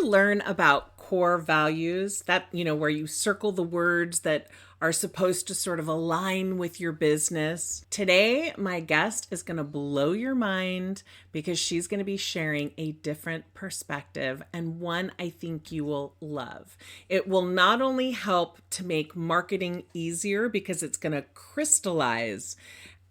to learn about core values, that, where you circle the words that are supposed to sort of align with your business? Today, my guest is going to blow your mind because she's going to be sharing a different perspective, and one I think you will love. It will not only help to make marketing easier because it's going to crystallize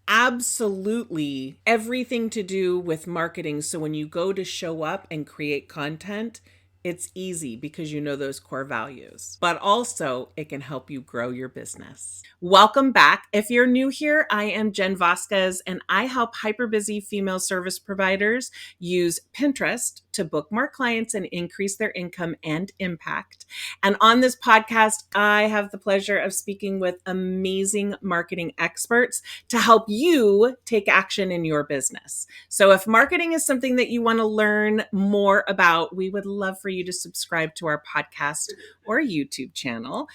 absolutely everything to do with marketing. So when you go to show up and create content, it's easy because you know those core values, but also it can help you grow your business. Welcome back. If you're new here, I am Jen Vasquez, and I help hyper-busy female service providers use Pinterest to book more clients and increase their income and impact. And on this podcast, I have the pleasure of speaking with amazing marketing experts to help you take action in your business. So if marketing is something that you want to learn more about, we would love for you to subscribe to our podcast or YouTube channel.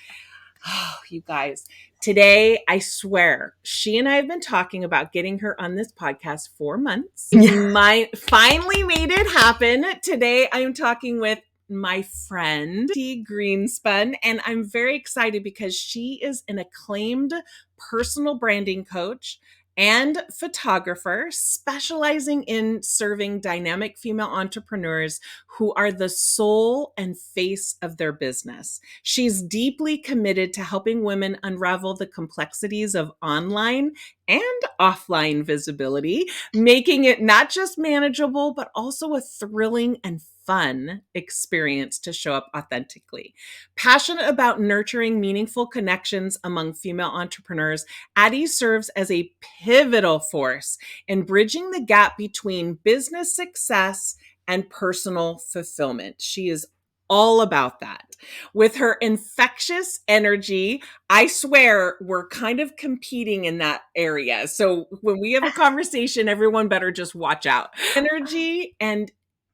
Oh, you guys, today, I swear, she and I have been talking about getting her on this podcast for months. Finally made it happen. Today, I'm talking with my friend, Ati Grinspun, and I'm very excited because she is an acclaimed personal branding coach and photographer specializing in serving dynamic female entrepreneurs who are the soul and face of their business. She's deeply committed to helping women unravel the complexities of online and offline visibility, making it not just manageable, but also a thrilling and fun experience to show up authentically. Passionate about nurturing meaningful connections among female entrepreneurs, Ati serves as a pivotal force in bridging the gap between business success and personal fulfillment. She is all about that. With her infectious energy, I swear we're kind of competing in that area. So when we have a conversation, everyone better just watch out. Energy and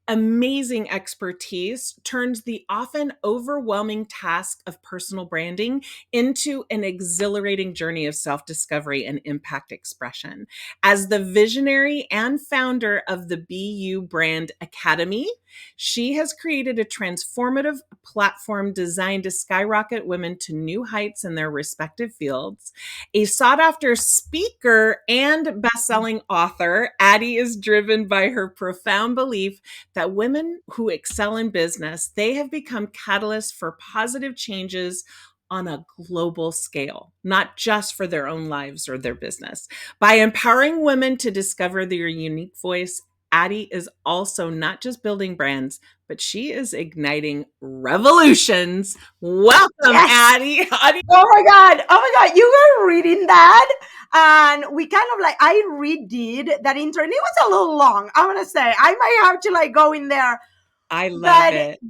amazing expertise turns the often overwhelming task of personal branding into an exhilarating journey of self-discovery and impact expression. As the visionary and founder of the BU Brand Academy, she has created a transformative platform designed to skyrocket women to new heights in their respective fields. A sought-after speaker and best-selling author, Ati is driven by her profound belief that women who excel in business, they have become catalysts for positive changes on a global scale, not just for their own lives or their business. By empowering women to discover their unique voice, Ati is also not just building brands, but she is igniting revolutions. Welcome, Yes. Ati. Oh my God. Oh my God. You were reading that. And we kind of I redid that intro. And it was a little long. I'm going to say, I might have to go in there. I love But it.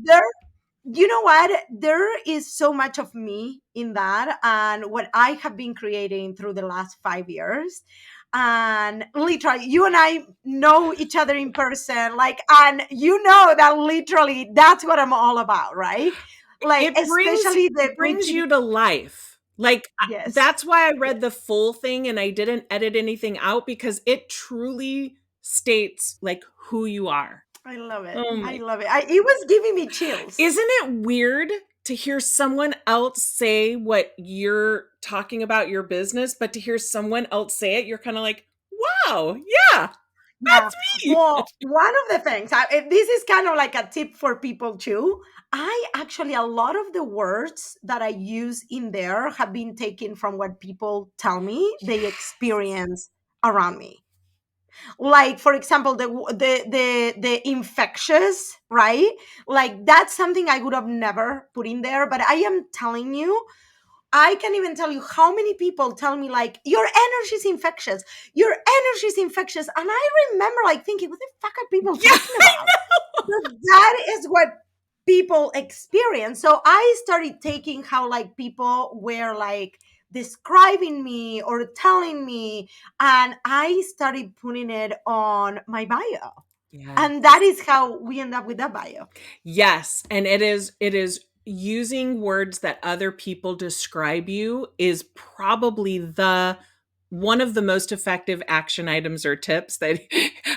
you know what? There is so much of me in that and what I have been creating through the last 5 years. And literally, you and I know each other in person, and you know that literally that's what I'm all about, right? Especially the brings bridging. you to life. Yes. That's why I read the full thing and I didn't edit anything out, because it truly states who you are. I love it. Oh I my. love it. It was giving me chills. Isn't it weird to hear someone else say what you're talking about your business, but to hear someone else say it, you're kind of like, wow, yeah, Yeah. that's me. Well, one of the things, this is kind of like a tip for people too. A lot of the words that I use in there have been taken from what people tell me they experience around me. Like, for example, the infectious, right? That's something I would have never put in there, but I am telling you, I can even tell you how many people tell me your energy is infectious. Your energy is infectious. And I remember thinking, what the fuck are people Yeah, talking about? But that is what people experience. So I started taking how people were describing me or telling me, and I started putting it on my bio. yeah. And that is how we end up with that bio. Yes, and it is using words that other people describe you is probably the one of the most effective action items or tips that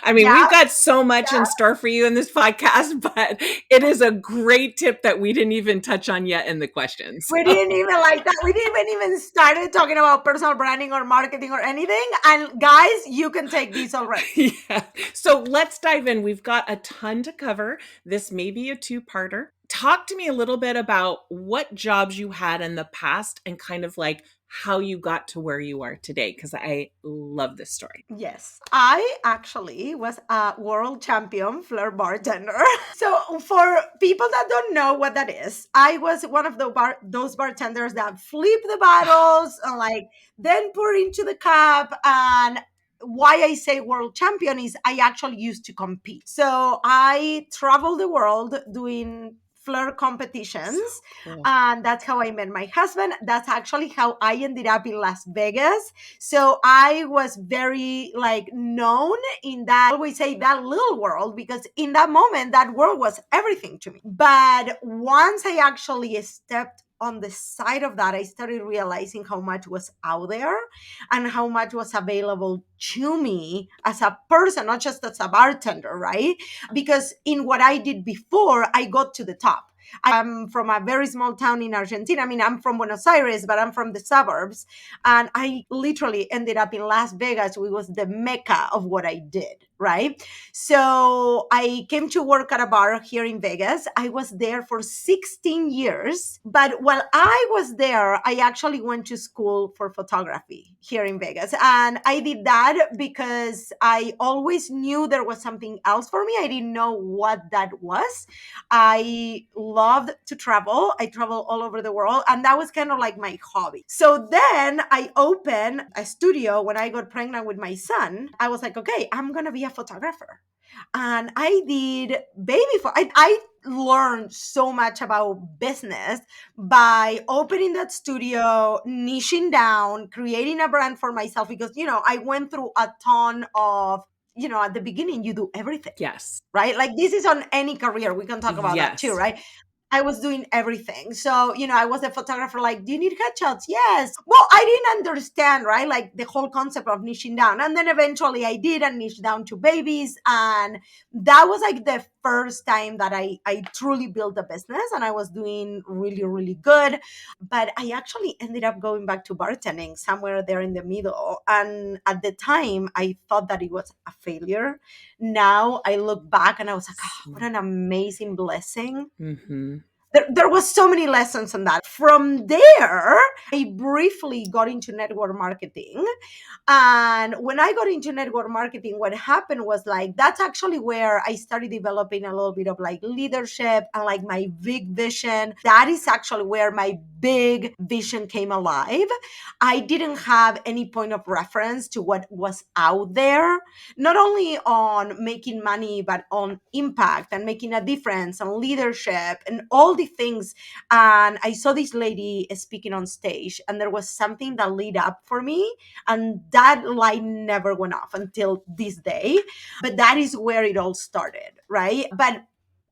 I mean, Yeah, we've got so much yeah. in store for you in this podcast, but it is a great tip that we didn't even touch on yet in the questions. We didn't even like that. We didn't even started talking about personal branding or marketing or anything. And guys, you can take these already. Yeah. So let's dive in. We've got a ton to cover. This may be a two-parter. Talk to me a little bit about what jobs you had in the past and kind of like how you got to where you are today, because I love this story. Yes, I actually was a world champion flair bartender. So, for people that don't know what that is, I was one of those bartenders that flip the bottles and like then pour into the cup. And why I say world champion is I actually used to compete. So, I traveled the world doing flair So competitions, cool. and that's how I met my husband. That's actually how I ended up in Las Vegas. So I was very like known in that, I always say, that little world, because in that moment that world was everything to me. But once I actually stepped on the side of that, I started realizing how much was out there and how much was available to me as a person, not just as a bartender, right? Because in what I did before, I got to the top. I'm from a very small town in Argentina. I mean, I'm from Buenos Aires, but I'm from the suburbs. And I literally ended up in Las Vegas, which was the mecca of what I did, right? So I came to work at a bar here in Vegas. I was there for 16 years. But while I was there, I actually went to school for photography here in Vegas. And I did that because I always knew there was something else for me. I didn't know what that was. I loved to travel. I travel all over the world, and that was kind of like my hobby. So then I opened a studio when I got pregnant with my son. I was like, okay, I'm going to be a photographer. And I did I learned so much about business by opening that studio, niching down, creating a brand for myself, because, I went through a ton of, at the beginning, you do everything, Yes. right? Like, this is on any career. We can talk about that too, Yes. right? I was doing everything. So, I was a photographer, like, do you need headshots? Yes. Well, I didn't understand, right? Like the whole concept of niching down. And then eventually I did and niche down to babies. And that was like the first time that I truly built a business, and I was doing really, really good. But I actually ended up going back to bartending somewhere there in the middle. And at the time, I thought that it was a failure. Now I look back and I was like, oh, what an amazing blessing. Mm-hmm. There was so many lessons on that. From there, I briefly got into network marketing. And when I got into network marketing, what happened was like, that's actually where I started developing a little bit of like leadership and like my big vision. That is actually where my big vision came alive. I didn't have any point of reference to what was out there, not only on making money, but on impact and making a difference and leadership and all the things. And I saw this lady speaking on stage, and there was something that lit up for me, and that light never went off until this day. But that is where it all started, right? But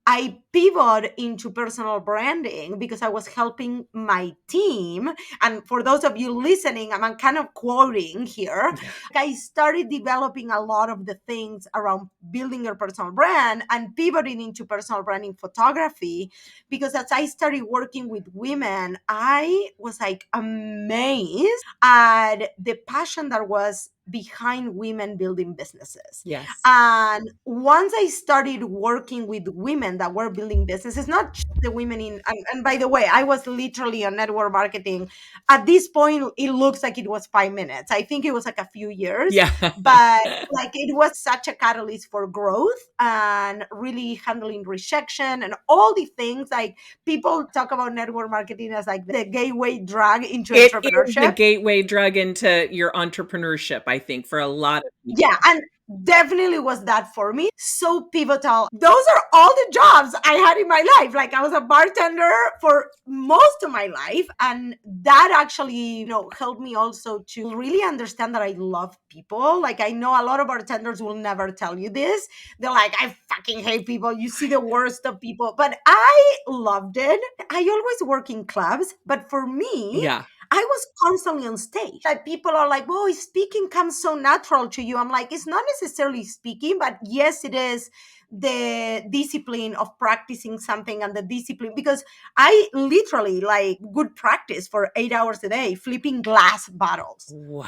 I pivoted into personal branding because I was helping my team. And for those of you listening, I'm kind of quoting here. Yeah. I started developing a lot of the things around building your personal brand and pivoting into personal branding photography, because as I started working with women, I was like amazed at the passion that was behind women building businesses. Yes. And once I started working with women that were building businesses, not just the women and by the way, I was literally on network marketing. At this point, it looks like it was 5 minutes. I think it was like a few years, Yeah. but like it was such a catalyst for growth and really handling rejection and all the things. Like, people talk about network marketing as like the gateway drug into It is the entrepreneurship. gateway drug into your entrepreneurship, I think, for a lot of Yeah, people. and definitely was that for me. So pivotal. Those are all the jobs I had in my life. Like, I was a bartender for most of my life. And that actually, helped me also to really understand that I love people. Like, I know a lot of bartenders will never tell you this. They're like, I fucking hate people. You see the worst of people. But I loved it. I always work in clubs. But for me, Yeah. I was constantly on stage. Like people are like, "Oh, speaking comes so natural to you." I'm like, it's not necessarily speaking, but yes, it is the discipline of practicing something and the discipline because I literally like would practice for 8 hours a day, flipping glass bottles. Wow.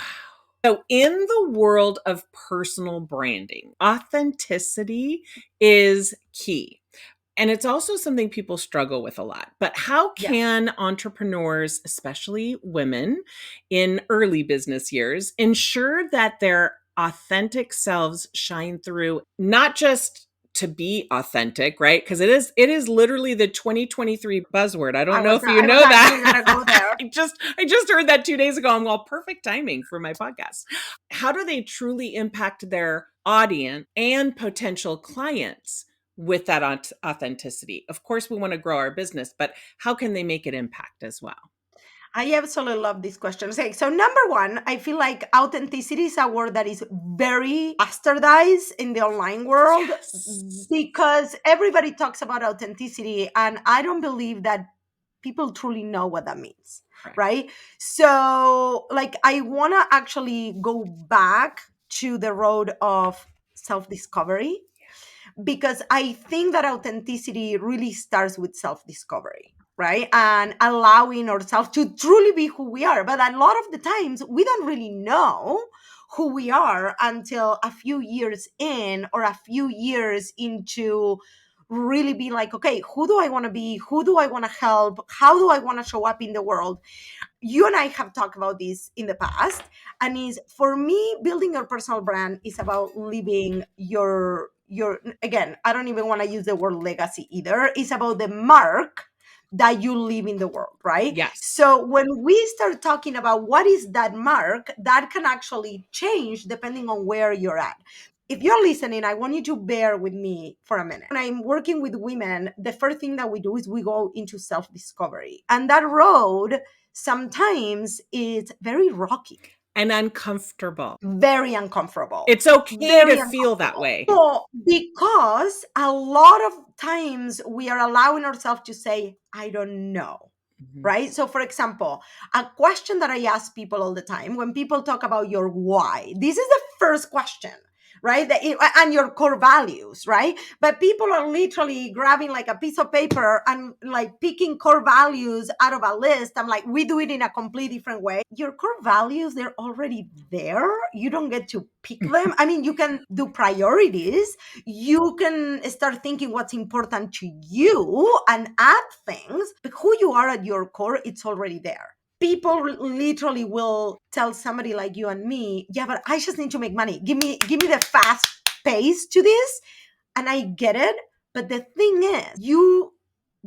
So, in the world of personal branding, authenticity is key. And it's also something people struggle with a lot. But how Yes. can entrepreneurs, especially women in early business years, ensure that their authentic selves shine through, not just to be authentic, right? Because it is literally the 2023 buzzword. I don't know if you I was know actually gonna that. go there. I just heard that 2 days ago. I'm all perfect timing for my podcast. How do they truly impact their audience and potential clients with that authenticity? Of course, we want to grow our business, but how can they make it impact as well? I absolutely love this question. Okay, so number one, I feel like authenticity is a word that is very bastardized in the online world Yes. because everybody talks about authenticity, and I don't believe that people truly know what that means, Correct. right? So, like, I want to actually go back to the road of self discovery because I think that authenticity really starts with self discovery, right? And allowing ourselves to truly be who we are. But a lot of the times, we don't really know who we are until a few years in or a few years into really be like, okay, who do I want to be? Who do I want to help? How do I want to show up in the world? You and I have talked about this in the past, and is for me building your personal brand is about living your again, I don't even want to use the word legacy either. It's about the mark that you leave in the world, right? Yes. So when we start talking about what is that mark, that can actually change depending on where you're at. If you're listening, I want you to bear with me for a minute. When I'm working with women, the first thing that we do is we go into self discovery. And that road sometimes it's very rocky, And uncomfortable. very uncomfortable, It's okay to very feel that uncomfortable. way. So, because a lot of times we are allowing ourselves to say, I don't know. Mhm. Right. So, for example, a question that I ask people all the time when people talk about your why, this is the first question, right? And your core values, right? But people are literally grabbing like a piece of paper and like picking core values out of a list. I'm like, we do it in a completely different way. Your core values, they're already there. You don't get to pick them. I mean, you can do priorities. You can start thinking what's important to you and add things, but who you are at your core, it's already there. People literally will tell somebody like you and me, yeah, but I just need to make money. Give me the fast pace to this. And I get it. But the thing is, you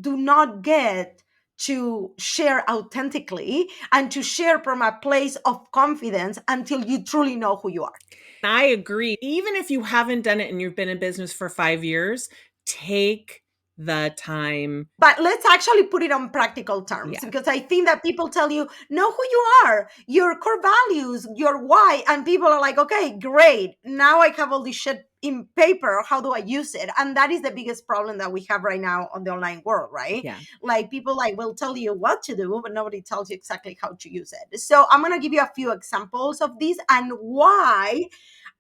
do not get to share authentically and to share from a place of confidence until you truly know who you are. I agree. Even if you haven't done it and you've been in business for 5 years, take the time. But let's actually put it on practical terms Yeah. because I think that people tell you, know who you are, your core values, your why. And people are like, okay, great. Now I have all this shit in paper. How do I use it? And that is the biggest problem that we have right now on the online world, right? Yeah. Like people like will tell you what to do, but nobody tells you exactly how to use it. So I'm going to give you a few examples of this and why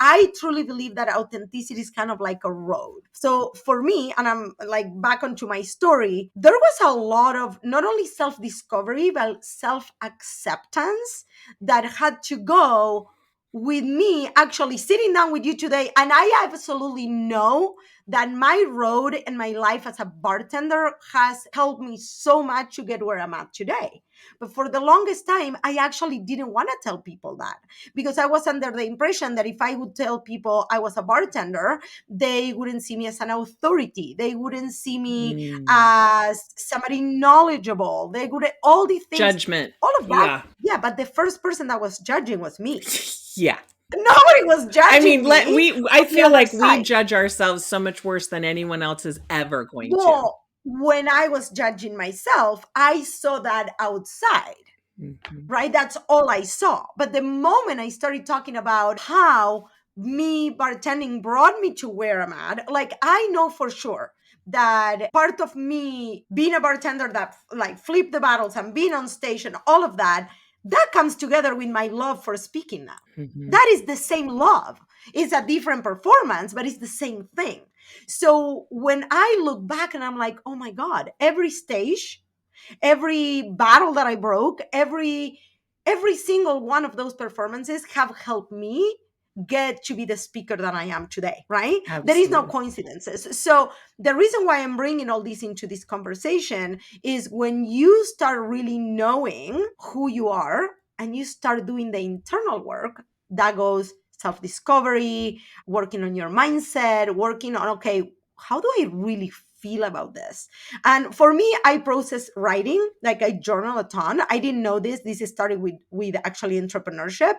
I truly believe that authenticity is kind of like a road. So for me, and I'm like back onto my story, there was a lot of not only self discovery, but self acceptance that had to go with me actually sitting down with you today. And I absolutely know that my road and my life as a bartender has helped me so much to get where I'm at today. But for the longest time, I actually didn't want to tell people that because I was under the impression that if I would tell people I was a bartender, they wouldn't see me as an authority. They wouldn't see me Mm. as somebody knowledgeable. They would all these things, Judgment. all of that. Yeah. Yeah, but the first person that was judging was me. Yeah. Nobody was I mean, judging let me we I on the feel other like we side. judge ourselves so much worse than anyone else is ever going to. Well, when I was judging myself, I saw that outside. Mhm. Right? That's all I saw. But the moment I started talking about how me bartending brought me to where I'm at, like I know for sure that part of me being a bartender that like flip the bottles and being on stage and all of that, That comes together with my love for speaking now. Mhm. That is the same love. It's a different performance, but it's the same thing. So when I look back and I'm like, oh my God, every stage, every battle that I broke, every single one of those performances have helped me get to be the speaker that I am today, right? There is no Absolutely. coincidences. So the reason why I'm bringing all this into this conversation is when you start really knowing who you are and you start doing the internal work that goes self discovery, working on your mindset, working on, okay, how do I really feel about this? And for me, I process writing, like I journal a ton. I didn't know this. This started with actually entrepreneurship.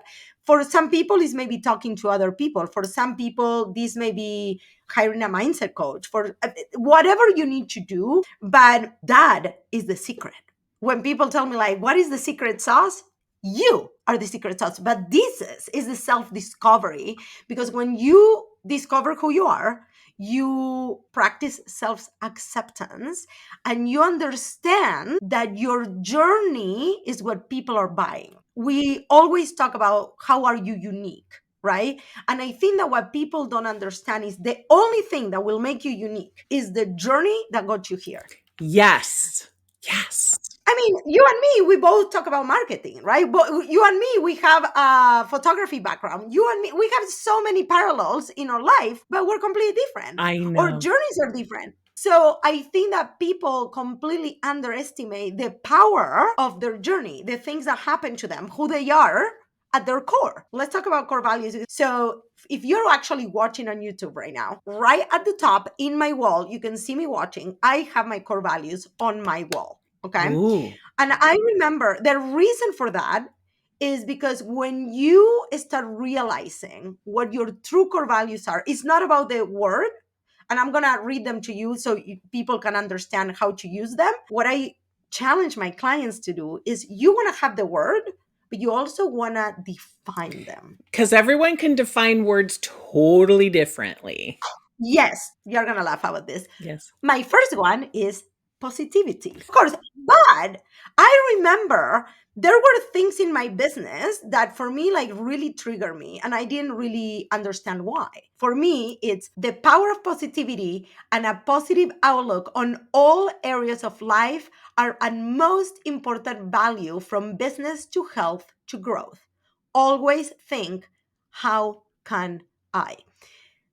For some people, it's maybe talking to other people. For some people, this may be hiring a mindset coach. For whatever you need to do, but that is the secret. When people tell me like, what is the secret sauce? You are the secret sauce. But this is the self-discovery, because when you discover who you are, you practice self acceptance, and you understand that your journey is what people are buying. We always talk about how are you unique, right? And I think that what people don't understand is the only thing that will make you unique is the journey that got you here. Yes. Yes. I mean, you and me, we both talk about marketing, right? But you and me, we have a photography background. You and me, we have so many parallels in our life, but we're completely different. I Our know. journeys are different. So I think that people completely underestimate the power of their journey, the things that happen to them, who they are at their core. Let's talk about core values. So if you're actually watching on YouTube right now, right at the top in my wall, you can see me watching. I have my core values on my wall. Okay. Ooh. And I remember the reason for that is because when you start realizing what your true core values are, it's not about the word. And I'm going to read them to you so people can understand how to use them. What I challenge my clients to do is you want to have the word, but you also want to define them. Because everyone can define words totally differently. Yes, you're going to laugh about this. Yes. My first one is positivity, of course. But I remember there were things in my business that for me, like really trigger me. And I didn't really understand why. For me, it's the power of positivity and a positive outlook on all areas of life are a most important value from business to health to growth. Always think, how can I?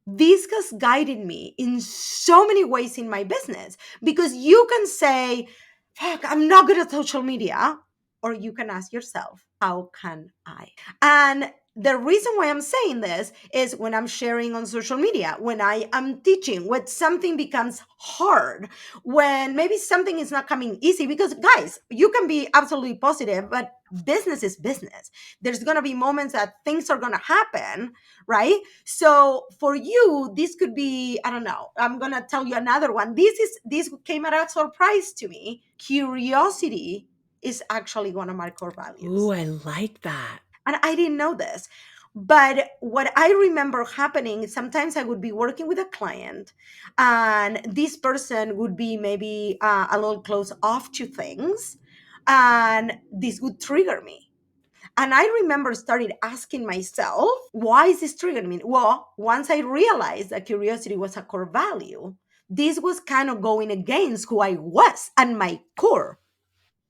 This has guided me in so many ways in my business, because you can say, fuck, I'm not good at social media. Or you can ask yourself, how can I? And the reason why I'm saying this is when I'm sharing on social media, when I am teaching, when something becomes hard, when maybe something is not coming easy, because guys, you can be absolutely positive, but business is business. There's going to be moments that things are going to happen, right? So for you, this could be, I don't know, I'm going to tell you another one. This came as a surprise to me. Curiosity is actually one of my core Ooh, values. I like that. And I didn't know this. But what I remember happening, sometimes I would be working with a client and this person would be maybe a little close off to things. And this would trigger me. And I remember started asking myself, why is this triggering me? Well, once I realized that curiosity was a core value, this was kind of going against who I was and my core,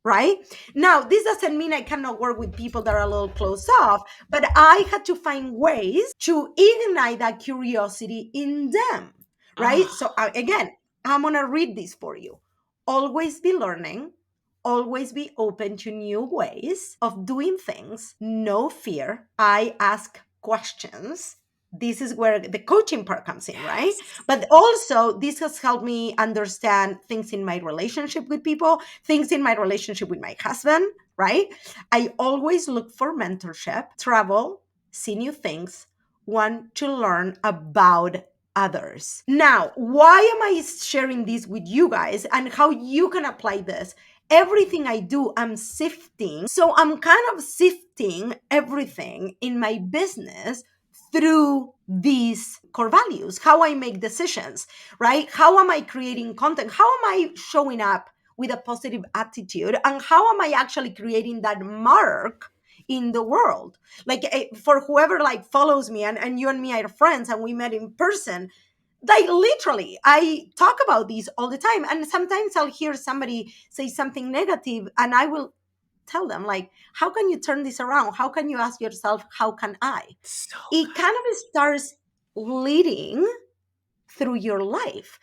right? Now, this doesn't mean I cannot work with people that are a little close off, but I had to find ways to ignite that curiosity in them, right? Oh, So, again, I'm going to read this for you. Always be learning, always be open to new ways of doing things, no fear. I ask questions. This is where the coaching part comes in, right? yes. But also, this has helped me understand things in my relationship with people, things in my relationship with my husband, right? I always look for mentorship, travel, see new things, want to learn about others. Now, why am I sharing this with you guys and how you can apply this? Everything I do, I'm sifting. So I'm kind of sifting everything in my business through these core values, how I make decisions, right? How am I creating content? How am I showing up with a positive attitude, and how am I actually creating that mark in the world? Like, for whoever like follows me, and you and me are friends and we met in person, like literally I talk about these all the time, and sometimes I'll hear somebody say something negative and I will tell them like, how can you turn this around? How can you ask yourself, how can I? So It kind of starts leading through your life.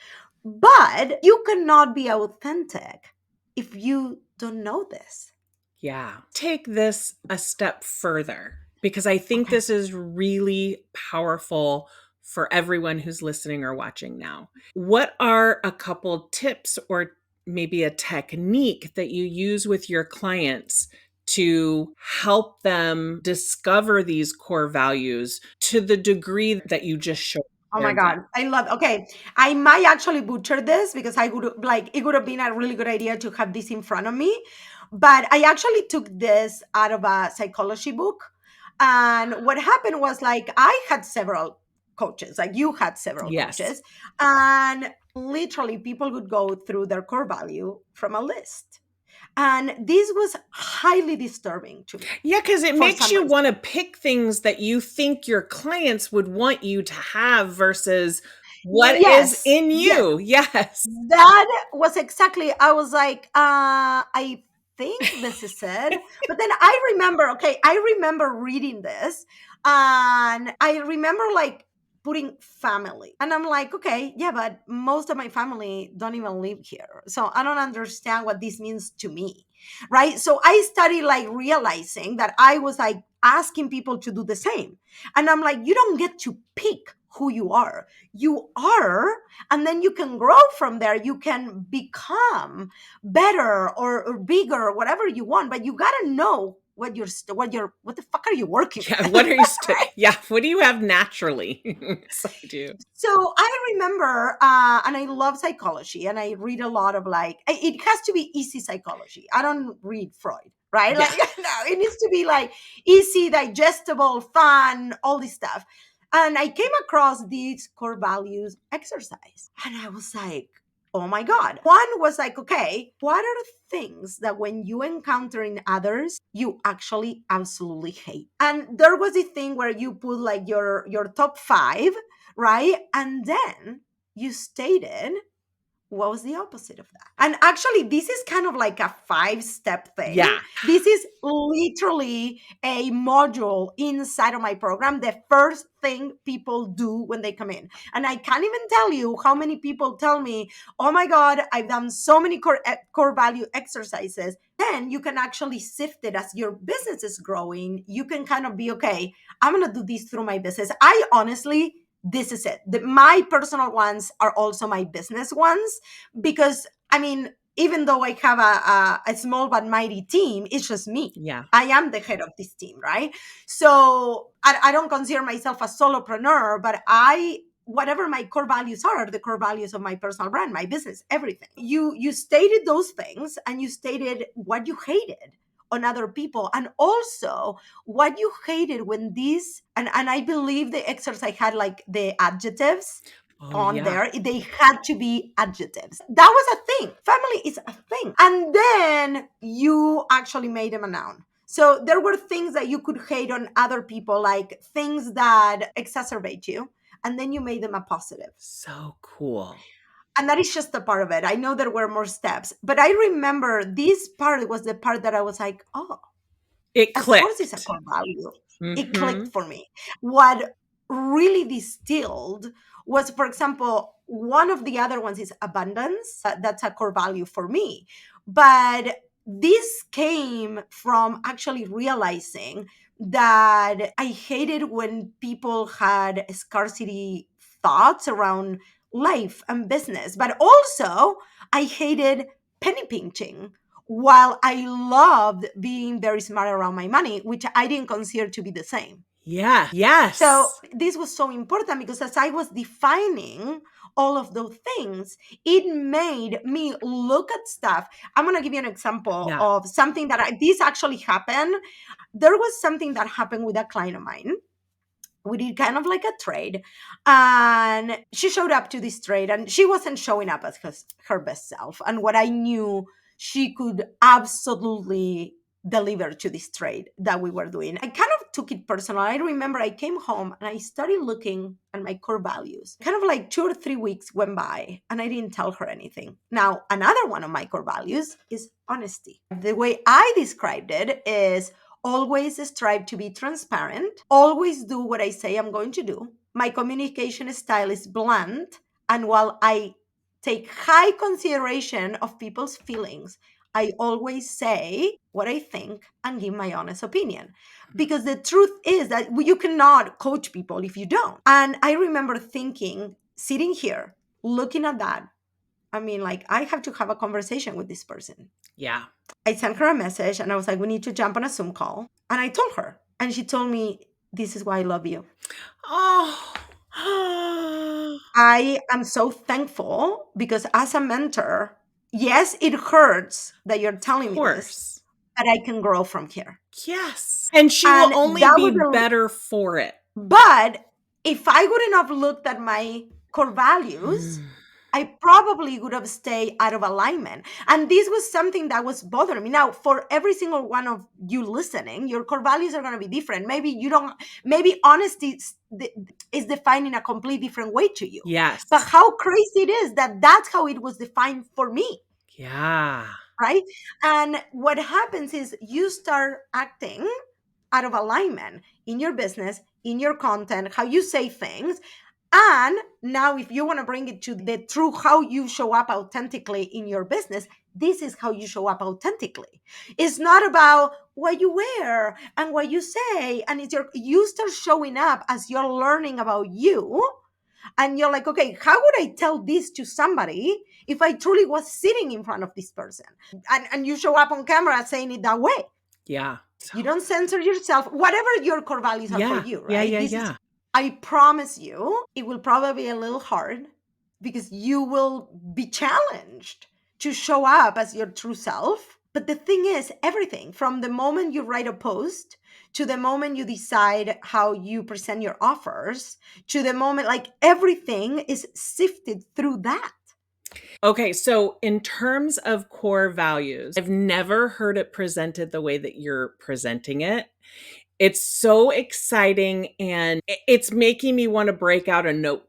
But you cannot be authentic if you don't know this. yeah. Take this a step further because I think Okay. this is really powerful for everyone who's listening or watching now. What are a couple tips or maybe a technique that you use with your clients to help them discover these core values to the degree that you just showed Oh their my example? God. I love, okay. I might actually butcher this because I would like, it would have been a really good idea to have this in front of me. But I actually took this out of a psychology book. And what happened was like, I had several coaches, like you had several Yes. coaches. And literally people would go through their core value from a list. And this was highly disturbing to me Yeah, because it for makes some you reason. want to pick things that you think your clients would want you to have versus what is Yes. in Yes. you. Yes. That was exactly, I was like, I think this is it. But then I remember, okay, I remember reading this and I remember like putting family. And I'm like, okay, yeah, but most of my family don't even live here. So I don't understand what this means to me. Right. So I started like realizing that I was like asking people to do the same. And I'm like, you don't get to pick who you are. You are, and then you can grow from there. You can become better or bigger or whatever you want, but you got to know what the fuck are you working Yeah. with. What are you yeah. What do you have naturally? So I do. So I remember, and I love psychology, and I read a lot of like, it has to be easy psychology. I don't read Freud, right? Yeah. Like, no, it needs to be like easy, digestible, fun, all this stuff. And I came across these core values exercise, and I was like, oh my God. One was like, okay, what are the things that when you encounter in others, you actually absolutely hate? And there was this thing where you put like your top five, right? And then you stated what was the opposite of that. And actually, this is kind of like a 5-step thing. Yeah. This is literally a module inside of my program. The first thing people do when they come in. And I can't even tell you how many people tell me, oh my God, I've done so many core value exercises. Then you can actually sift it as your business is growing. You can kind of be, okay, I'm going to do this through my business. I honestly, this is it. My personal ones are also my business ones because I mean, even though I have a small but mighty team, it's just me. Yeah. I am the head of this team, right? So I don't consider myself a solopreneur, but whatever my core values are the core values of my personal brand, my business, everything. You stated those things and you stated what you hated on other people, and also what you hated when these, and I believe the exercise had like the adjectives Oh, on yeah. there. They had to be adjectives. That was a thing. Family is a thing. And then you actually made them a noun. So there were things that you could hate on other people, like things that exacerbate you, and then you made them a positive. So cool. And that is just a part of it. I know there were more steps, but I remember this part was the part that I was like, oh, It of course it's a clicked. core value. It clicked Hmm. for me. What really distilled was, for example, one of the other ones is abundance. That's a core value for me. But this came from actually realizing that I hated when people had scarcity thoughts around life and business, but also I hated penny pinching, while I loved being very smart around my money, which I didn't consider to be the same. Yeah. So Yes. this was so important because as I was defining all of those things, it made me look at stuff. I'm going to give you an example Yeah. of something that this actually happened. There was something that happened with a client of mine. We did kind of like a trade, and she showed up to this trade and she wasn't showing up as her best self and what I knew she could absolutely deliver to this trade that we were doing. I kind of took it personal. I remember I came home and I started looking at my core values. Kind of like 2 or 3 weeks went by and I didn't tell her anything. Now, another one of my core values is honesty. The way I described it is always strive to be transparent, always do what I say I'm going to do. My communication style is blunt. And while I take high consideration of people's feelings, I always say what I think and give my honest opinion. Because the truth is that you cannot coach people if you don't. And I remember thinking, sitting here, looking at that, I mean, like, I have to have a conversation with this person. Yeah. I sent her a message and I was like, we need to jump on a Zoom call. And I told her, and she told me, this is why I love you. Oh. I am so thankful because as a mentor, yes, it hurts that you're telling Of me this, course. but I can grow from here. Yes. And she will And only that be was better for it. but if I wouldn't have looked at my core values, I probably would have stayed out of alignment. And this was something that was bothering me. Now, for every single one of you listening, your core values are going to be different. Maybe you don't, maybe honesty is defined in a completely different way to you. Yes. But how crazy it is that that's how it was defined for me. Yeah. Right. And what happens is you start acting out of alignment in your business, in your content, how you say things. And now, if you want to bring it to the true how you show up authentically in your business, this is how you show up authentically. It's not about what you wear and what you say. And it's you start showing up as you're learning about you. And you're like, okay, how would I tell this to somebody if I truly was sitting in front of this person? And you show up on camera saying it that way. Yeah. You don't censor yourself, whatever your core values are for Yeah. you, Yeah. right? Yeah. This is, Yeah. I promise you, it will probably be a little hard because you will be challenged to show up as your true self. But the thing is, everything from the moment you write a post to the moment you decide how you present your offers to the moment, like everything is sifted through that. Okay, so in terms of core values, I've never heard it presented the way that you're presenting it. It's so exciting and it's making me want to break out a notebook.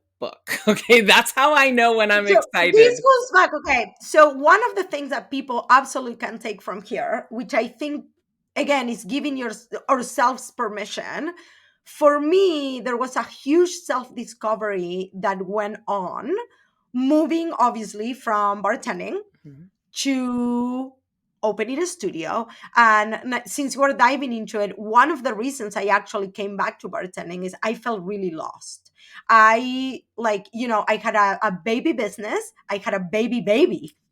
Okay, that's how I know when I'm So this excited. goes back. Okay. So one of the things that people absolutely can take from here, which I think again is giving ourselves permission. For me, there was a huge self-discovery that went on, moving obviously from bartending Mhm. to opening a studio. And since we're diving into it, one of the reasons I actually came back to bartending is I felt really lost. I like, I had a baby business. I had a baby.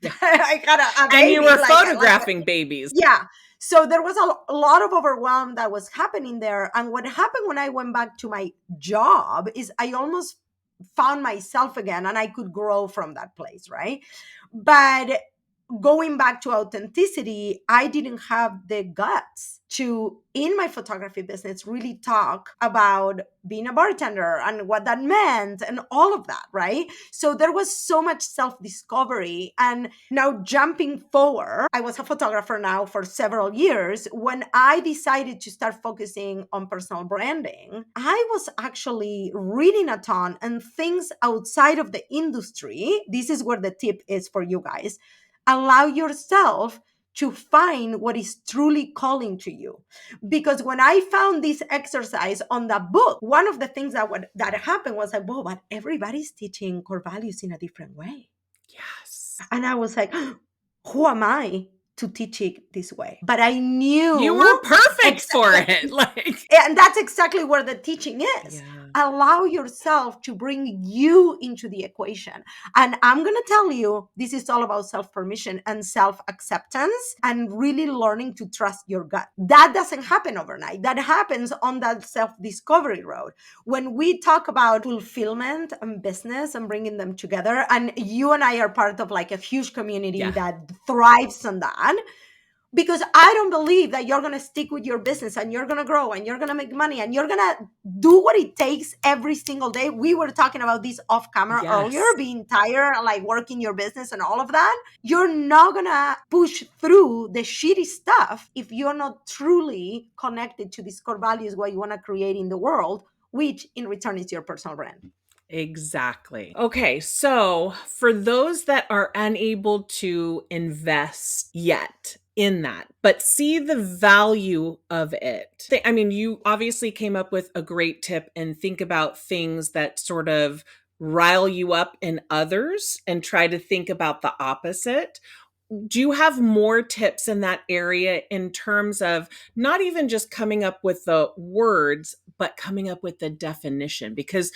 Yeah. I had a And you baby, were like photographing babies. yeah. So there was a lot of overwhelm that was happening there. And what happened when I went back to my job is I almost found myself again and I could grow from that place, right? But going back to authenticity, I didn't have the guts to, in my photography business, really talk about being a bartender and what that meant and all of that, right? So there was so much self discovery. And now, jumping forward, I was a photographer now for several years. When I decided to start focusing on personal branding, I was actually reading a ton and things outside of the industry. This is where the tip is for you guys. Allow yourself to find what is truly calling to you. Because when I found this exercise on the book, one of the things that happened was like, whoa, but everybody's teaching core values in a different way. Yes. And I was like, who am I to teach it this way? But I You knew were perfect for it. Like, and that's exactly where the teaching is. yeah. Allow yourself to bring you into the equation. And I'm going to tell you, this is all about self permission and self acceptance and really learning to trust your gut. That doesn't happen overnight. That happens on that self discovery road. When we talk about fulfillment and business and bringing them together, and you and I are part of like a huge community Yeah. that thrives on that. because I don't believe that you're going to stick with your business and you're going to grow and you're going to make money and you're going to do what it takes every single day. We were talking about this off camera earlier, Yes. being tired, like working your business and all of that. You're not going to push through the shitty stuff if you're not truly connected to these core values, what you want to create in the world, which in return is your personal brand. Exactly. Okay, so for those that are unable to invest yet in that, but see the value of it. I mean, you obviously came up with a great tip and think about things that sort of rile you up in others and try to think about the opposite. Do you have more tips in that area in terms of not even just coming up with the words, but coming up with the definition? Because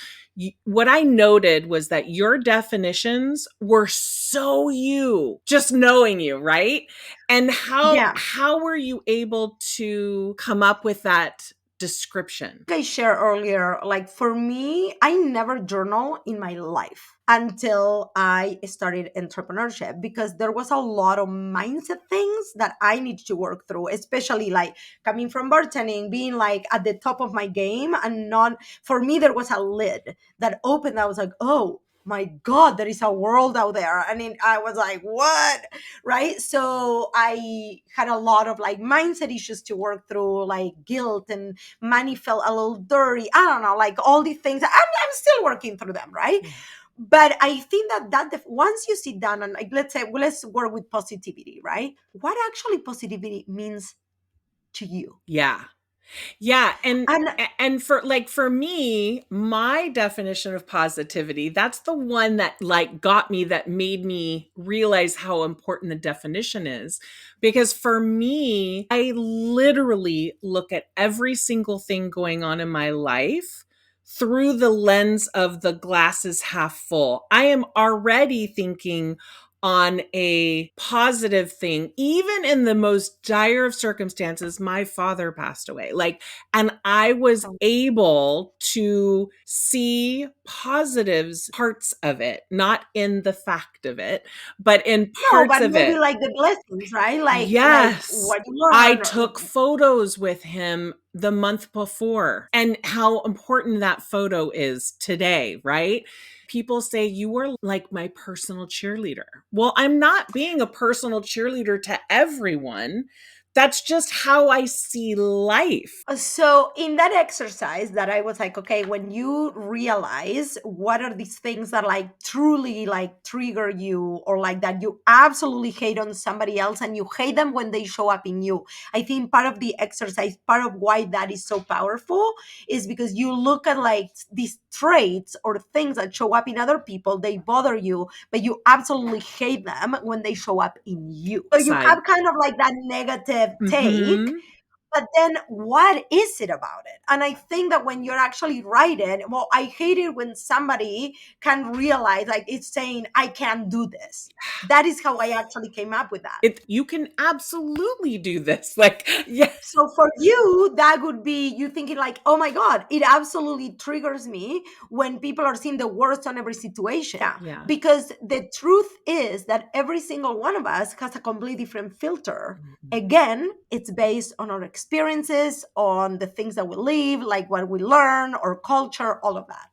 what I noted was that your definitions were so you, just knowing you, right? And Yeah. how were you able to come up with that description? I shared earlier, like for me, I never journal in my life until I started entrepreneurship because there was a lot of mindset things that I need to work through, especially like coming from bartending, being like at the top of my game and not, for me, there was a lid that opened. I was like, oh, my God, there is a world out there. And then I was like, what? Right. So I had a lot of like mindset issues to work through, like guilt and money felt a little dirty. I don't know, like all these things. I'm still working through them, right? Yeah. But I think that once you sit down and like, let's say, well, let's work with positivity, right? What actually positivity means to you? Yeah. Yeah, And and for me, my definition of positivity, that's the one that like got me, that made me realize how important the definition is. Because for me, I literally look at every single thing going on in my life through the lens of the glass is half full. I am already thinking on a positive thing, even in the most dire of circumstances. My father passed away. Like, and I was able to see positives, parts of it, not in the fact of it, but in no, parts but of maybe it. like the blessings, right? Like Yes. what you I learn. took photos with him the month before and how important that photo is today, right? People say you were like my personal cheerleader. Well, I'm not being a personal cheerleader to everyone. That's just how I see life. So in that exercise that I was like, okay, when you realize what are these things that like truly like trigger you or like that you absolutely hate on somebody else and you hate them when they show up in you. I think part of the exercise, part of why that is so powerful is because you look at like these traits or things that show up in other people, they bother you, but you absolutely hate them when they show up in you. So you Side. have kind of like that negative take, Mhm. but then what is it about it? And I think that when you're actually writing, well, I hate it when somebody can realize like it's saying, I can't do this. That is how I actually came up with that. You can absolutely do this. Like, yeah. So for you, that would be you thinking like, oh my God, it absolutely triggers me when people are seeing the worst on every situation. Yeah. Because the truth is that every single one of us has a completely different filter. Mhm. Again, it's based on our experiences, on the things that we live, like what we learn, or culture, all of that.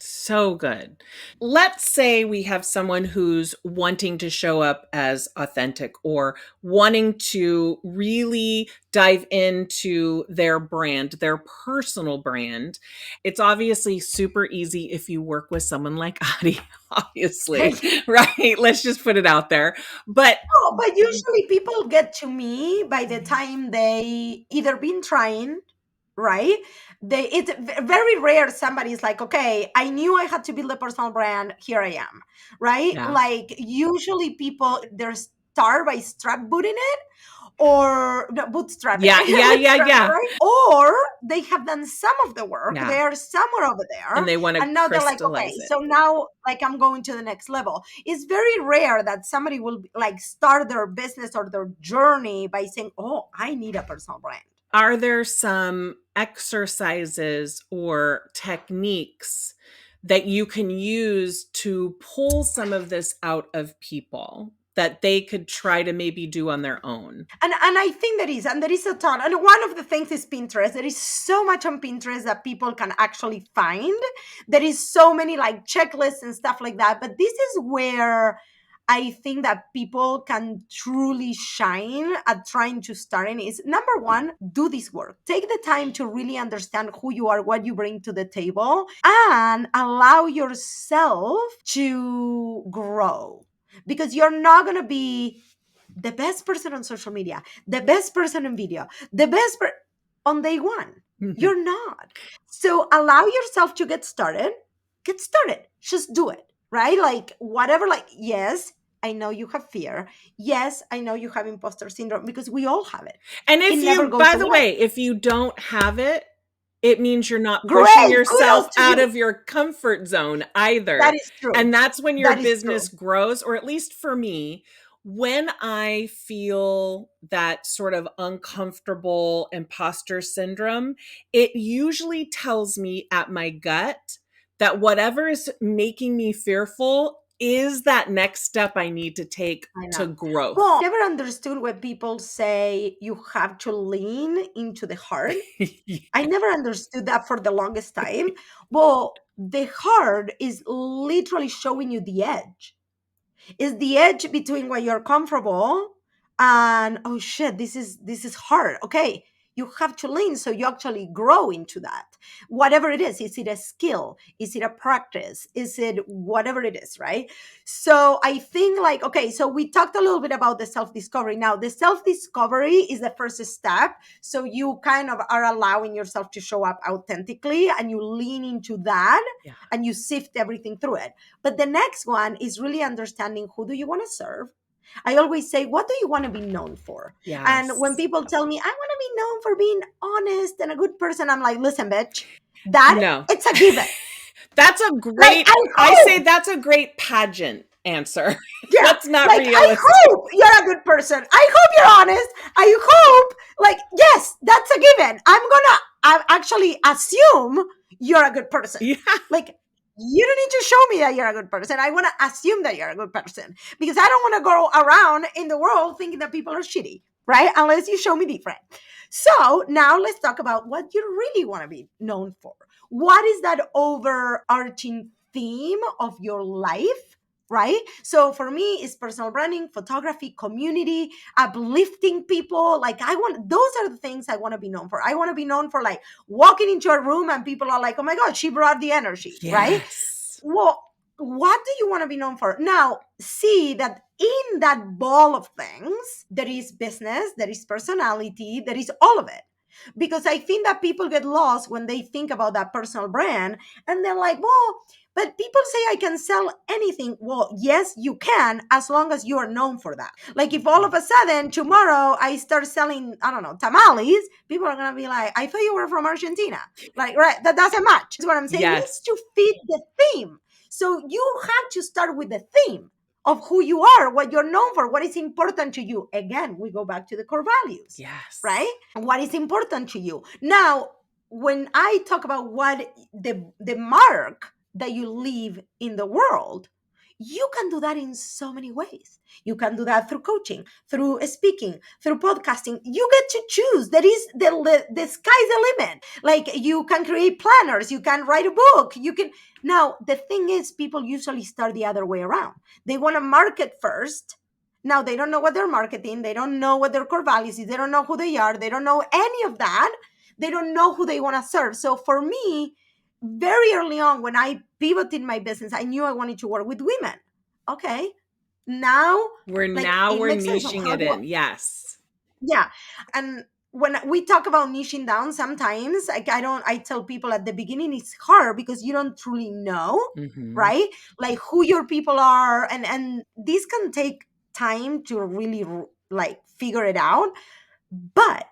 So good. Let's say we have someone who's wanting to show up as authentic or wanting to really dive into their brand, their personal brand. It's obviously super easy if you work with someone like Adi, obviously, right? Let's just put it out there. But Oh, but usually people get to me by the time they either been trying, right? It's very rare somebody's like, okay, I knew I had to build a personal brand. Here I am, right? yeah. Like usually people they're start by strap booting it or no, bootstrapping, Yeah, yeah, yeah, bootstrapping, yeah. right? Or they have done some of the work. Yeah. They are somewhere over And there, they want to and now they're like, okay, crystallize it. so now like I'm going to the next level. It's very rare that somebody will like start their business or their journey by saying, "Oh, I need a personal brand." Are there some exercises or techniques that you can use to pull some of this out of people? that they could try to maybe do on their own? And I think there is a ton. And one of the things is Pinterest. There is so much on Pinterest that people can actually find. There is so many like checklists and stuff like that. But this is where I think that people can truly shine at trying to start. And is number one, do this work. Take the time to really understand who you are, what you bring to the table, and allow yourself to grow. Because you're not going to be the best person on social media, the best person in video, on day one. Mhm. You're not. So allow yourself to get started. Get started. Just do it, right? Like whatever, like, yes, I know you have fear. Yes, I know you have imposter syndrome because we all have it. And It if never you, goes by the away. way, if you don't have it, it means you're not pushing Great. yourself Kudos to out you. of your comfort zone That either. is true. And that's when your That is business true. grows, or at least for me, when I feel that sort of uncomfortable imposter syndrome, it usually tells me at my gut that whatever is making me fearful is that next step I need to take I to know. growth. Well, I never understood when people say you have to lean into the hard. I never understood that for the longest time. Well, the hard is literally showing you the edge. Is the edge between what you're comfortable and oh shit, this is hard. Okay, you have to lean so you actually grow into that. Whatever it is it a skill? Is it a practice? Is it whatever it is, right? So I think like, okay, so we talked a little bit about the self-discovery. Now the self-discovery is the first step, so you kind of are allowing yourself to show up authentically and you lean into that Yeah. and you sift everything through it. But the next one is really understanding who do you want to serve. I always say, what do you want to be known for? And when Yes. people tell me, I want to be known for being honest and a good person, I'm like, listen, bitch, that No. it's a given. That's a Like, great, I I say hope, that's a great pagient answer. yeah, That's not like, I realistic. hope you're a good person. I hope you're honest. I hope, like, yes, that's a given. I actually assume you're a good person. Yeah. Like, you don't need to show me that you're a good person. I want to assume that you're a good person because I don't want to go around in the world thinking that people are shitty, right? Unless you show me different. So now let's talk about what you really want to be known for. What is that overarching theme of your life? Right? So for me, it's personal branding, photography, community, uplifting people. Like those are the things I want to be known for. I want to be known for like walking into a room and people are like, oh my God, she brought the energy, right? Yes. Well, what do you want to be known for? Now, see that in that ball of things, there is business, there is personality, there is all of it. Because I think that people get lost when they think about that personal brand and they're like, well, but people say I can sell anything. Well, yes, you can, as long as you are known for that. Like if all of a sudden tomorrow I start selling, I don't know, tamales, people are gonna be like, I thought you were from Argentina. Like, right, that doesn't match. Is what I'm saying. It needs Yes. to fit the theme. So you have to start with the theme of who you are, what you're known for, what is important to you. Again, we go back to the core values, right? Yes. What is important to you. Now, when I talk about what the mark that you leave in the world, you can do that in so many ways. You can do that through coaching, through speaking, through podcasting. You get to choose. That is the sky's the limit. Like you can create planners, you can write a book, you can. Now the thing is, people usually start the other way around. They want to market first. Now they don't know what they're marketing. They don't know what their core values is. They don't know who they are. They don't know any of that. They don't know who they want to serve. So for me, very early on when I pivoted my business, I knew I wanted to work with women. Okay. Now, like it We're makes sense of niching how it do I, in. Yes. yeah. And when we talk about niching down, sometimes like I tell people at the beginning it's hard because you don't truly know, Hmm. right? Like who your people are, and this can take time to really like figure it out. But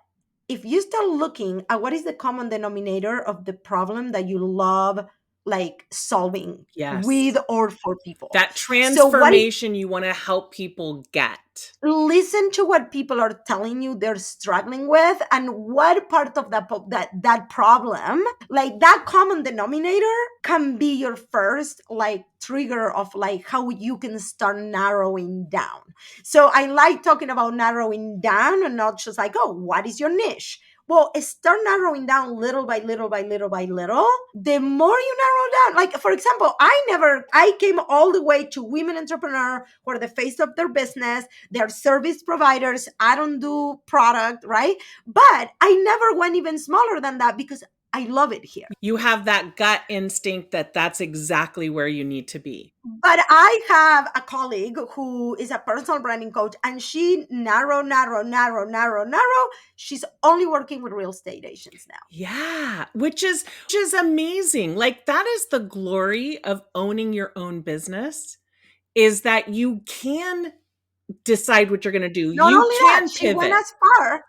if you start looking at what is the common denominator of the problem that you love like solving with Yes. or for people. That So what is transformation you want to help people get. listen to what people are telling you they're struggling with, and what part of that problem, like that common denominator, can be your first like trigger of like how you can start narrowing down. So I like talking about narrowing down and not just like, oh, what is your niche? Well, start narrowing down little by little by little by little. The more you narrow down, like for example, I came all the way to women entrepreneur who are the face of their business. They're service providers. I don't do product, right? But I never went even smaller than that because I love it here. You have that gut instinct that that's exactly where you need to be. But I have a colleague who is a personal branding coach, and she narrow. She's only working with real estate agents now. Yeah, which is amazing. Like that is the glory of owning your own business is that you can decide what you're going to do. Not You only that, can she went pivot. as far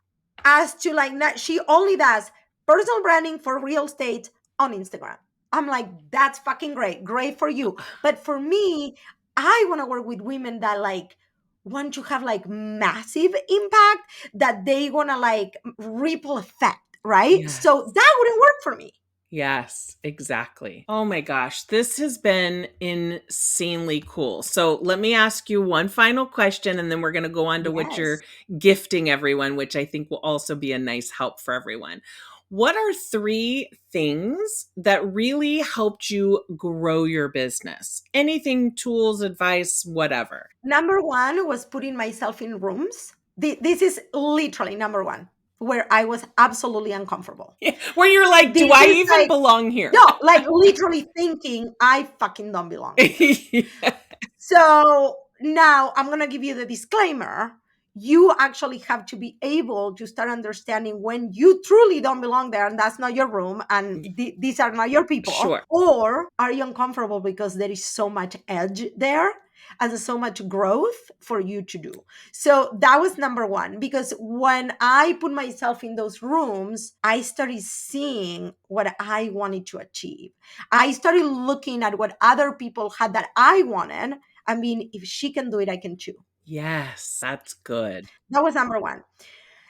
as to like, she only does personal branding for real estate on Instagram. I'm like, that's fucking great. Great for you. But for me, I want to work with women that like want to have like massive impact, that they want to like ripple effect, right? So Yes. that wouldn't work for me. Yes, exactly. Oh my gosh, this has been insanely cool. So let me ask you one final question, and then we're going to go on to what Yes. you're gifting everyone, which I think will also be a nice help for everyone. What are three things that really helped you grow your business? Anything, tools, advice, whatever. Number one was putting myself in rooms. This is literally number one, where I was absolutely uncomfortable. Where you're like, do This I is even like, belong here? no, like literally thinking I fucking don't belong here. Yeah. So now I'm going to give you the disclaimer. You actually have to be able to start understanding when you truly don't belong there and that's not your room and these are not your people. Sure. Or are you uncomfortable because there is so much edge there and so much growth for you to do? So that was number one, because when I put myself in those rooms, I started seeing what I wanted to achieve. I started looking at what other people had that I wanted. I mean, if she can do it, I can too. Yes, that's good. That was number one.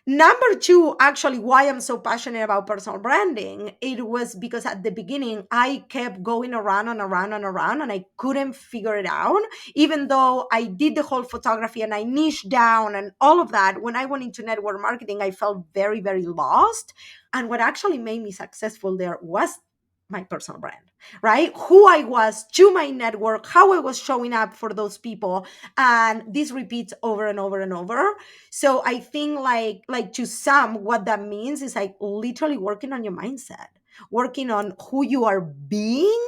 Number two, actually, why I'm so passionate about personal branding, it was because at the beginning, I kept going around and around and around, and I couldn't figure it out. Even though I did the whole photography and I niched down and all of that, when I went into network marketing, I felt very, very lost. And what actually made me successful there was my personal brand, right? Who I was to my network, how I was showing up for those people. And this repeats over and over and over. So I think like to some, what that means is like literally working on your mindset, working on who you are being,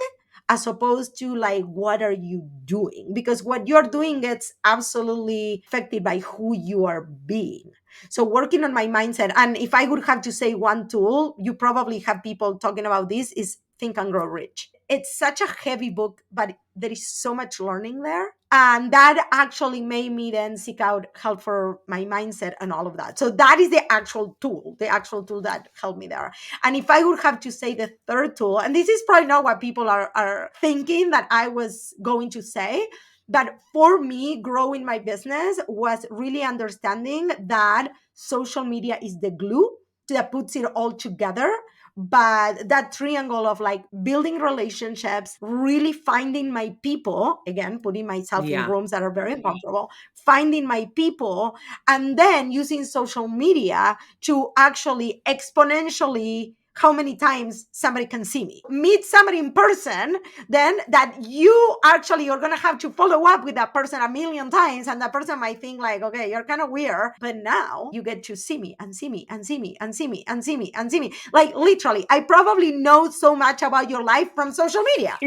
as opposed to like what are you doing, because what you're doing gets absolutely affected by who you are being. So working on my mindset, and if I would have to say one tool, you probably have people talking about this, is Think and Grow Rich. It's such a heavy book, but there is so much learning there. And that actually made me then seek out help for my mindset and all of that. So that is the actual tool that helped me there. And if I would have to say the third tool, and this is probably not what people are thinking that I was going to say, but for me, growing my business was really understanding that social media is the glue that puts it all together. But that triangle of like building relationships, really finding my people, again putting myself in Yeah. rooms that are very uncomfortable, finding my people, and then using social media to actually exponentially how many times somebody can see me, meet somebody in person, then that you actually are going to have to follow up with that person a million times, and that person might think like, okay, you're kind of weird, but now you get to see me and see me and see me and see me and see me and see me. Like literally, I probably know so much about your life from social media,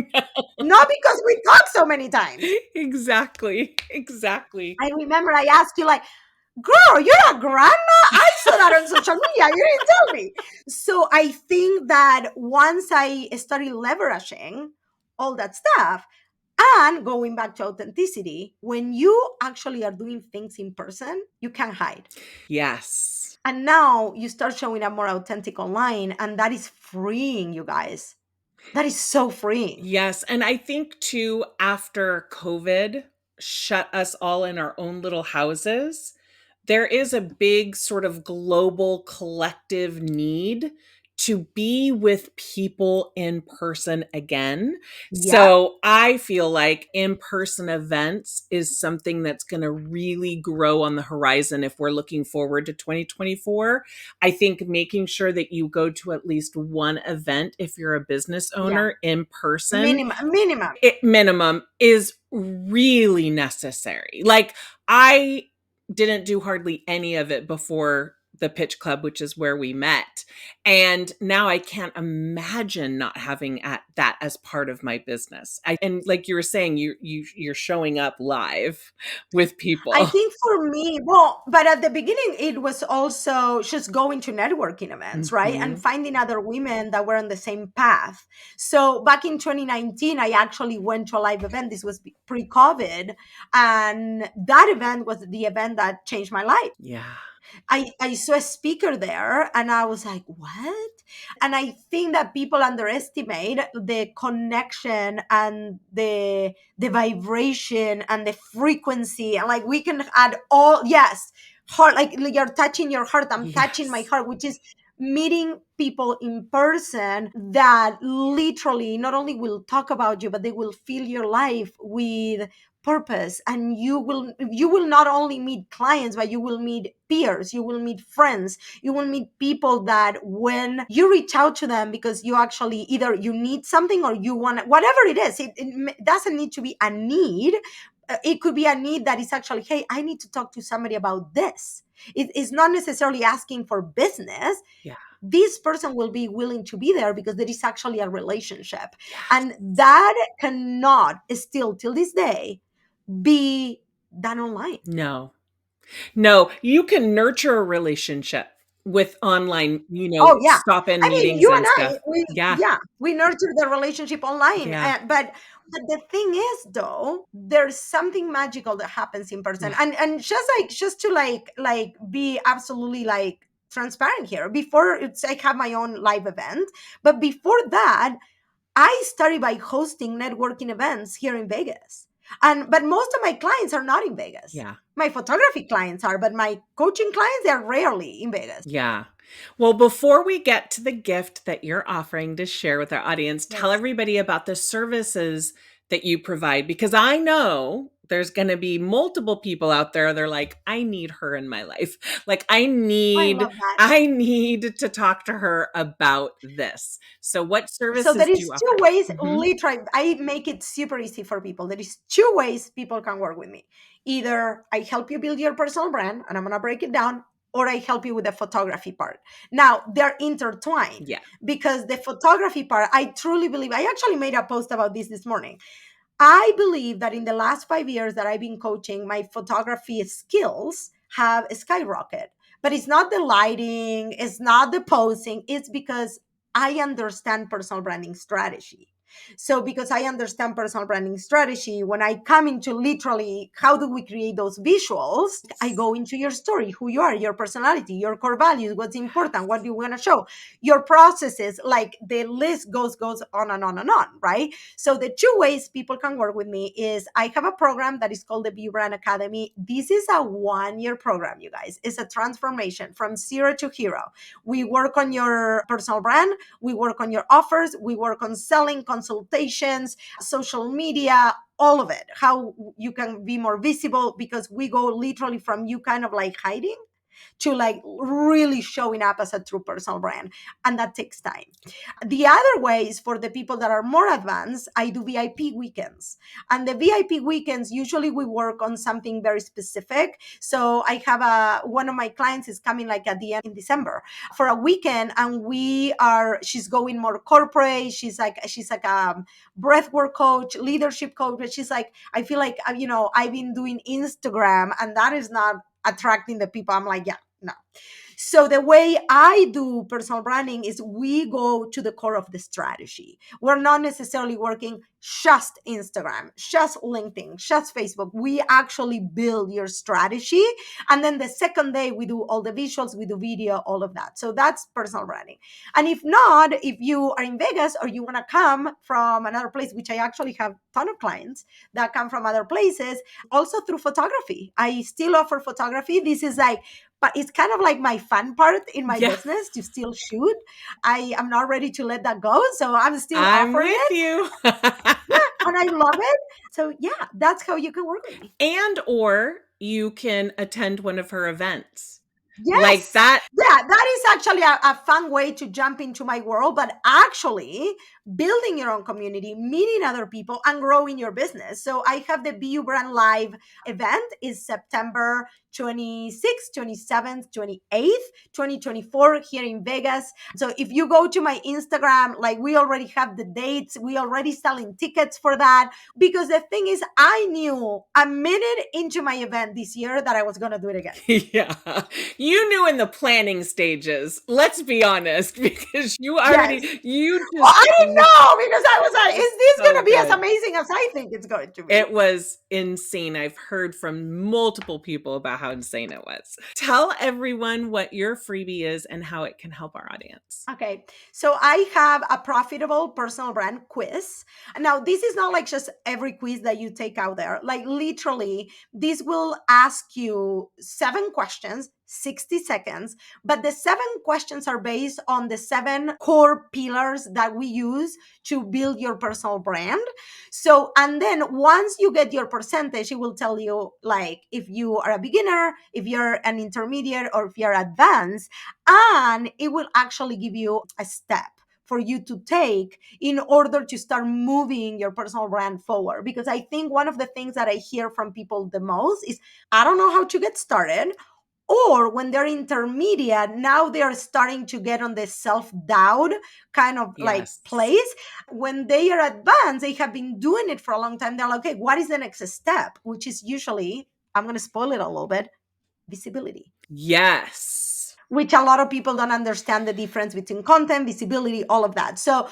not because we talk so many times. Exactly. Exactly. I remember I asked you like, girl, you're a grandma? I saw that on social media. You didn't tell me. So I think that once I started leveraging all that stuff and going back to authenticity, when you actually are doing things in person, you can't hide. Yes. And now you start showing up more authentic online, and that is freeing, you guys. That is so freeing. Yes, and I think too, after COVID shut us all in our own little houses, there is a big sort of global collective need to be with people in person again. Yeah. So I feel like in-person events is something that's going to really grow on the horizon if we're looking forward to 2024. I think making sure that you go to at least one event if you're a business Yeah. owner in person, Minimum. it minimum is really necessary. Like, I didn't do hardly any of it before the pitch club, which is where we met. And now I can't imagine not having that as part of my business. And like you were saying, you're showing up live with I people. think for me, well, but at the beginning, it was also just going to networking events, right? And Mhm. finding other women that were on the same path. So back in 2019, I actually went to a live event. This was pre COVID. And that event was the event that changed my life. Yeah. I saw a speaker there and I was like, what? And I think that people underestimate the connection and the vibration and the frequency. And like we can add all, yes, heart, like you're touching your heart, I'm touching my Yes. heart, which is meeting people in person that literally not only will talk about you, but they will fill your life with purpose. And you will not only meet clients, but you will meet peers, you will meet friends, you will meet people that when you reach out to them because you actually either you need something or you want whatever it is, it doesn't need to be a need. It could be a need that is actually, hey, I need to talk to somebody about this. It is not necessarily asking for business. Yeah. This person will be willing to be there because there is actually a relationship. Yes. And that cannot still till this day be done online. No. No, you can nurture a relationship with online, Oh yeah, stop-in I mean, meetings you and and I, stuff. we Yeah. yeah, we nurture the relationship online, Yeah. but the thing is, though, there's something magical that happens in person, Yeah. and just to be absolutely like transparent here. Before it's I have my own live event, but before that, I started by hosting networking events here in Vegas. And but most of my clients are not in Vegas. Yeah. My photography clients are, but my coaching clients, they're rarely in Vegas. Yeah. Well, before we get to the gift that you're offering to share with our audience, tell Yes. everybody about the services that you provide because I know there's going to be multiple people out there they're like I need her in my life. Like I love that. I need to talk to her about this. So what So services there do is you two offer? ways, Mhm. literally, I make it super easy for people. There is two ways people can work with me. Either I help you build your personal brand, and I'm going to break it down, or I help you with the photography part. Now, they're intertwined Yeah. because the photography part, I truly believe, I actually made a post about this morning. I believe that in the last 5 years that I've been coaching, my photography skills have skyrocketed. But it's not the lighting, it's not the posing, it's because I understand personal branding strategy. So, because I understand personal branding strategy, when I come into literally how do we create those visuals, I go into your story, who you are, your personality, your core values, what's important, what do you want to show, your processes, like the list goes on and on and on, right? So the two ways people can work with me is I have a program that is called the Be Brand Academy. This is a 1 year program, you guys. It's a transformation from zero to hero. We work on your personal brand, we work on your offers, we work on selling, consultations, social media, all of it, how you can be more visible, because we go literally from you kind of like hiding to like really showing up as a true personal brand. And that takes time. The other way is for the people that are more advanced. I do VIP weekends. And the VIP weekends, usually we work on something very specific. So I have one of my clients is coming like at the end in December for a weekend. And she's going more corporate. She's like a breathwork coach, leadership coach. But she's like, I feel like, I've been doing Instagram and that is not attracting the people. I'm like, yeah, no. So the way I do personal branding is we go to the core of the strategy. We're not necessarily working just Instagram, just LinkedIn, just Facebook. We actually build your strategy. And then the second day, we do all the visuals, we do video, all of that. So that's personal branding. And if not, if you are in Vegas or you want to come from another place, which I actually have a ton of clients that come from other places, also through photography. I still offer photography. This is like, but it's kind of like my fun part in my Yeah, business to still shoot. I am not ready to let that go. So I'm still I'm offering with it. you. Yeah. And I love it. So yeah, that's how you can work with me. And or you can attend one of her events. Like Yes. that. Yeah, that is actually a fun way to jump into my world, but actually building your own community, meeting other people, and growing your business. So I have the BU Brand Live event is September 26th, 27th, 28th, 2024 here in Vegas. So if you go to my Instagram, like we already have the dates, we already selling tickets for that. Because the thing is, I knew a minute into my event this year that I was going to do it again. Yeah. You knew in the planning stages. Let's be honest, because Yes. you Well, just I didn't know because I was like, is this going so to be as good. amazing as I think it's going to be? It was insane. I've heard from multiple people about how insane it was. Tell everyone what your freebie is and how it can help our audience. Okay, so I have a profitable personal brand quiz. Now, this is not like just every quiz that you take out there. Like, literally, this will ask you 7 questions, 60 seconds, but the 7 questions are based on the 7 core pillars that we use to build your personal brand. So, and then once you get your percentage, it will tell you, like, if you are a beginner, if you're an intermediate, or if you're advanced, and it will actually give you a step for you to take in order to start moving your personal brand forward. Because I think one of the things that I hear from people the most is, I don't know how to get started. Or when they're intermediate, now they're starting to get on the self doubt kind of like Yes. place. When they are advanced, they have been doing it for a long time. They're like, okay, what is the next step? Which is usually, I'm going to spoil it a little bit, visibility, Yes. which a lot of people don't understand the difference between content, visibility, all of that. So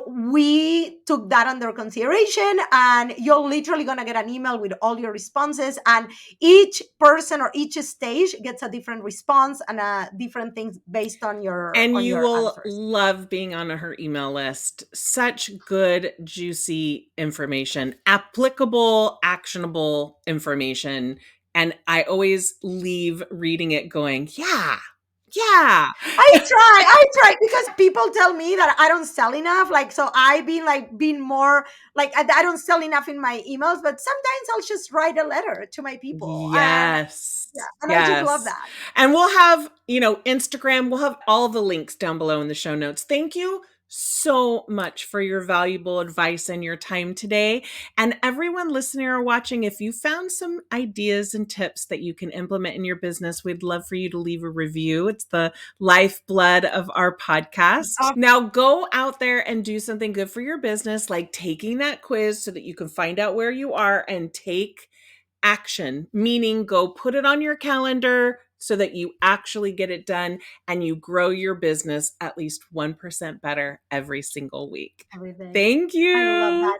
we took that under consideration, and you're literally going to get an email with all your responses, and each person or each stage gets a different response and different things based on your And you will answers. love being on her email list. Such good, juicy information, applicable, actionable information. And I always leave reading it going, yeah, yeah. I try because people tell me that I don't sell enough. Like, so I've been like being more like, I don't sell enough in my emails, but sometimes I'll just write a letter to my people. Yes. Yeah, and I just love Yes. that. And we'll have, Instagram, we'll have all the links down below in the show notes. Thank you so much for your valuable advice and your time today. And everyone listening or watching, if you found some ideas and tips that you can implement in your business, we'd love for you to leave a review. It's the lifeblood of our podcast. Oh, Now go out there and do something good for your business, like taking that quiz so that you can find out where you are and take action, meaning go put it on your calendar so that you actually get it done and you grow your business at least 1% better every single week. everything. Thank I love you. that.